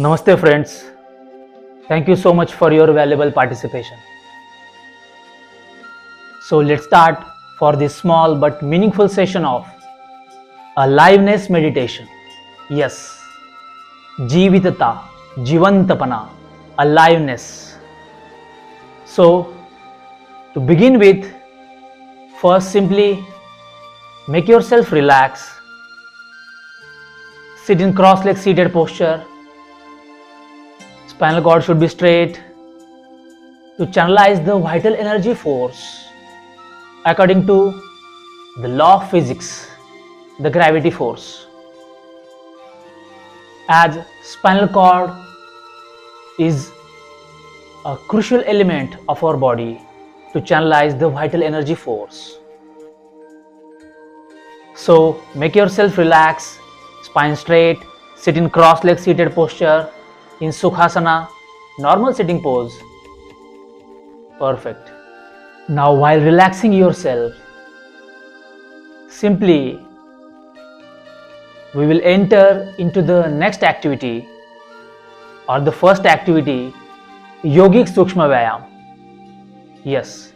Namaste friends. Thank you so much for your valuable participation. So let's start for this small but meaningful session of aliveness meditation. Yes, Jivitata, Jivantapana, aliveness. So to begin with, first simply make yourself relax. Sit in cross-legged seated posture. Spinal cord should be straight. To channelize the vital energy force according to the law of physics, the gravity force. As spinal cord is a crucial element of our body to channelize the vital energy force. So make yourself relax, spine straight, sit in cross-legged seated posture, in sukhsma, normal sitting pose. Perfect. Now while relaxing yourself, simply we will enter into the next activity or the first activity, yogic sukhsma vyayam. Yes.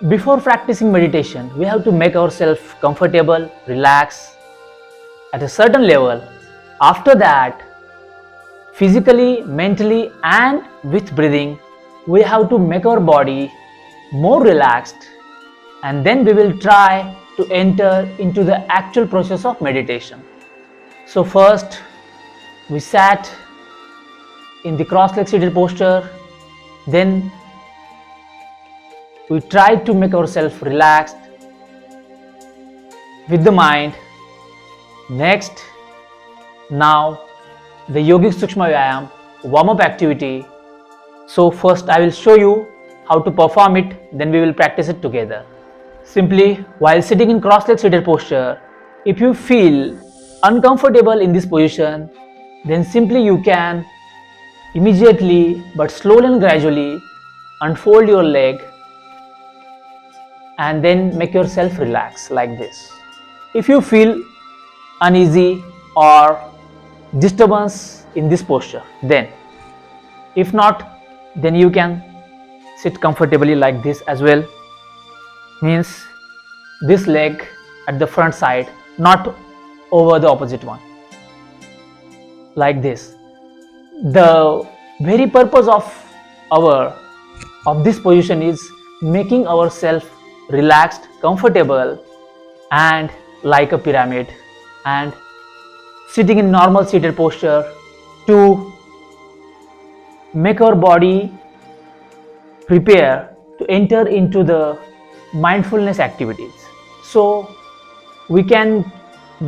Before practicing meditation, we have to make ourselves comfortable, relax at a certain level. After that, physically, mentally and with breathing, we have to make our body more relaxed, and then we will try to enter into the actual process of meditation. So first, we sat in the cross-legged seated posture, then we tried to make ourselves relaxed with the mind. Next, now the yogic sukhsma vyayam warm-up activity. So first I will show you how to perform it, then we will practice it together. Simply while sitting in cross-legged seated posture, if you feel uncomfortable in this position, then simply you can immediately but slowly and gradually unfold your leg and then make yourself relax like this. If you feel uneasy or disturbance in this posture, then if not, then you can sit comfortably like this as well. Means this leg at the front side, not over the opposite one, like this. The very purpose of this position is making ourselves relaxed, comfortable and like a pyramid, and sitting in normal seated posture to make our body prepare to enter into the mindfulness activities. So we can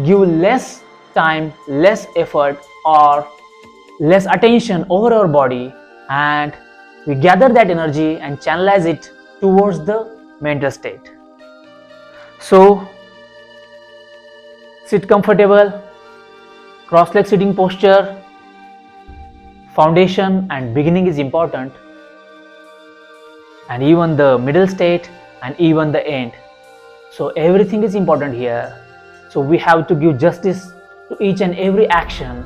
give less time, less effort or less attention over our body, and we gather that energy and channelize it towards the mental state. So sit comfortable, cross-legged sitting posture. Foundation and beginning is important, and even the middle state and even the end. So everything is important here. So we have to give justice to each and every action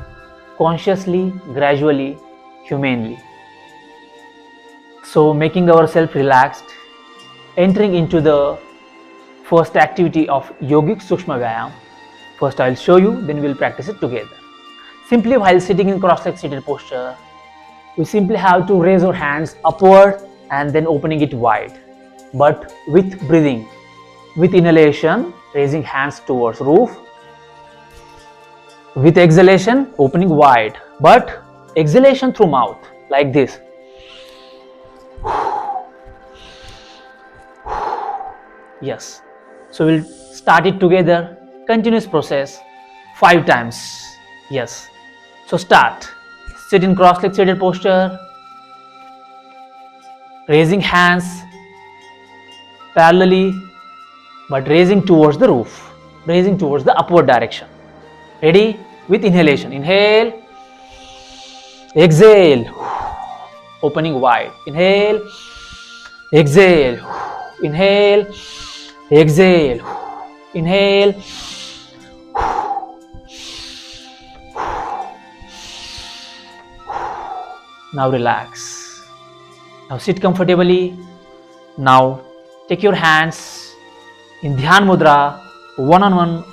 consciously, gradually, humanely. So making ourselves relaxed, entering into the first activity of yogic sukhsma vyayam. First I will show you, then we will practice it together. Simply while sitting in cross-legged seated posture, we simply have to raise our hands upward and then opening it wide, but with breathing. With inhalation, raising hands towards roof. With exhalation, opening wide, but exhalation through mouth, like this. Yes. So we'll start it together. Continuous process 5 times. Yes. So start. Sit in cross-legged seated posture, raising hands parallelly but raising towards the roof, raising towards the upward direction. Ready? With inhalation. Inhale, exhale, opening wide. Inhale, exhale, inhale, exhale, inhale, Now relax. Now sit comfortably. Now take your hands in Dhyan Mudra, one-on-one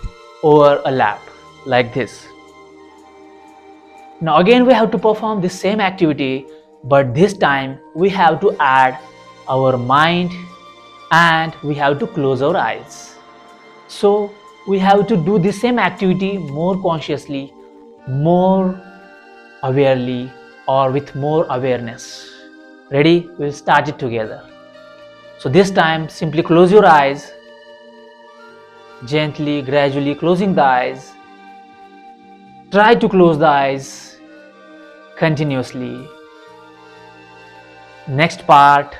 over a lap, like this. Now again we have to perform the same activity, but this time we have to add our mind and we have to close our eyes. So we have to do the same activity more consciously, more awarely, or with more awareness. Ready? We'll start it together. So this time simply close your eyes, gently, gradually closing the eyes. Try to close the eyes continuously. Next part,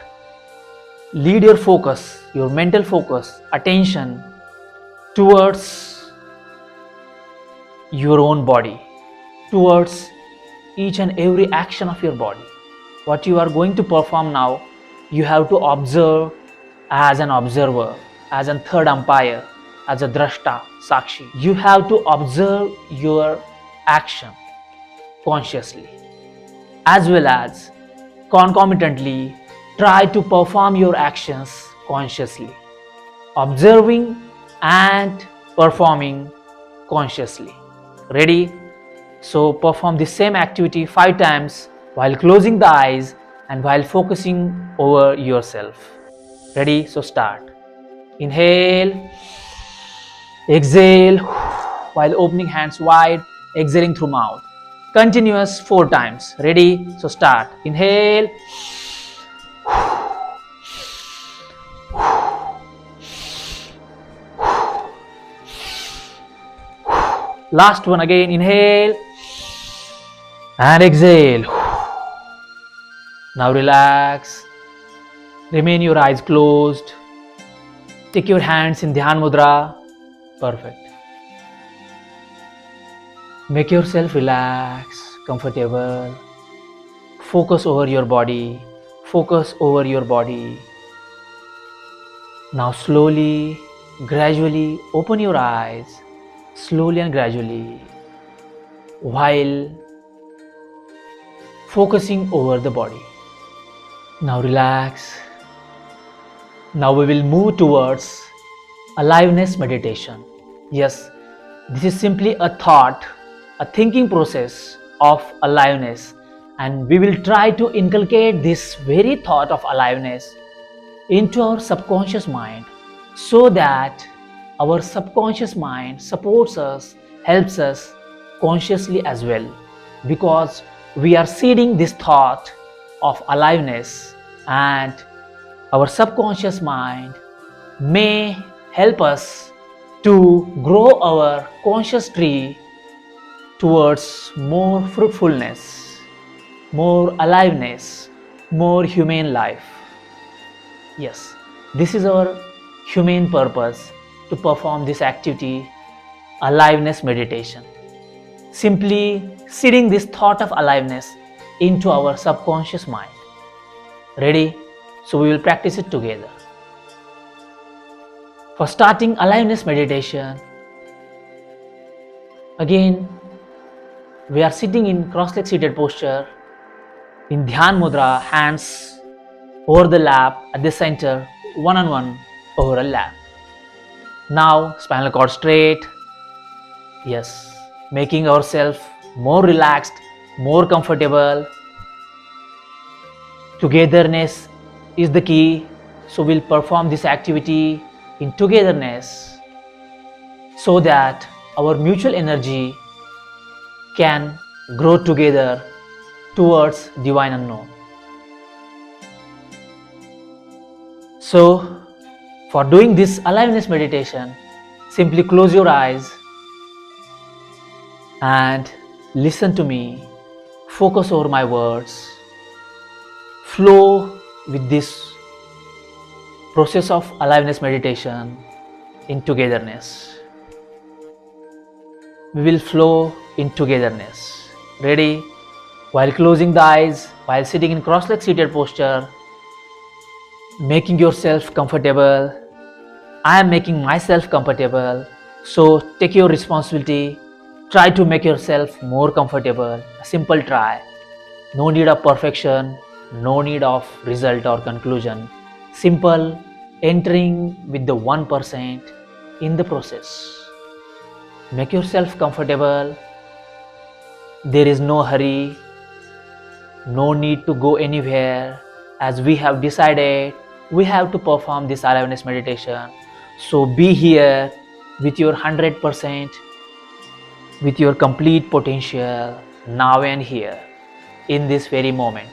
lead your focus, your mental focus, attention towards your own body, towards each and every action of your body. What you are going to perform now, you have to observe as an observer, as a third umpire, as a drashta, sakshi. You have to observe your action consciously, as well as concomitantly try to perform your actions consciously, observing and performing consciously. Ready? So perform the same activity 5 times while closing the eyes and while focusing over yourself. Ready? So start. Inhale, exhale while opening hands wide, exhaling through mouth. Continuous 4 times. Ready? So start. Inhale, last one again. Inhale and exhale. Now relax. Remain your eyes closed. Take your hands in Dhyan Mudra. Perfect. Make yourself relax, comfortable. Focus over your body. Focus over your body. Now slowly, gradually open your eyes. Slowly and gradually, while focusing over the body. Now relax. Now we will move towards aliveness meditation. Yes, this is simply a thought, a thinking process of aliveness, and we will try to inculcate this very thought of aliveness into our subconscious mind so that our subconscious mind supports us, helps us consciously as well, because we are seeding this thought of aliveness, and our subconscious mind may help us to grow our conscious tree towards more fruitfulness, more aliveness, more humane life. Yes, this is our humane purpose to perform this activity, aliveness meditation. Simply seeding this thought of aliveness into our subconscious mind. Ready? So we will practice it together. For starting aliveness meditation, again we are sitting in cross-leg seated posture in Dhyan Mudra, hands over the lap at the center, one-on-one over a lap. Now spinal cord straight. Yes, making ourselves more relaxed, more comfortable. Togetherness is the key. So we'll perform this activity in togetherness so that our mutual energy can grow together towards divine unknown. So for doing this aliveness meditation, simply close your eyes and listen to me. Focus over my words. Flow with this process of aliveness meditation in togetherness. We will flow in togetherness. Ready? While closing the eyes, while sitting in cross-leg seated posture, making yourself comfortable. I am making myself comfortable. So take your responsibility. Try to make yourself more comfortable. A simple try. No need of perfection, no need of result or conclusion. Simple entering with the 1% in the process. Make yourself comfortable. There is no hurry, no need to go anywhere. As we have decided, we have to perform this aliveness meditation. So be here with your 100%, with your complete potential, now and here, in this very moment.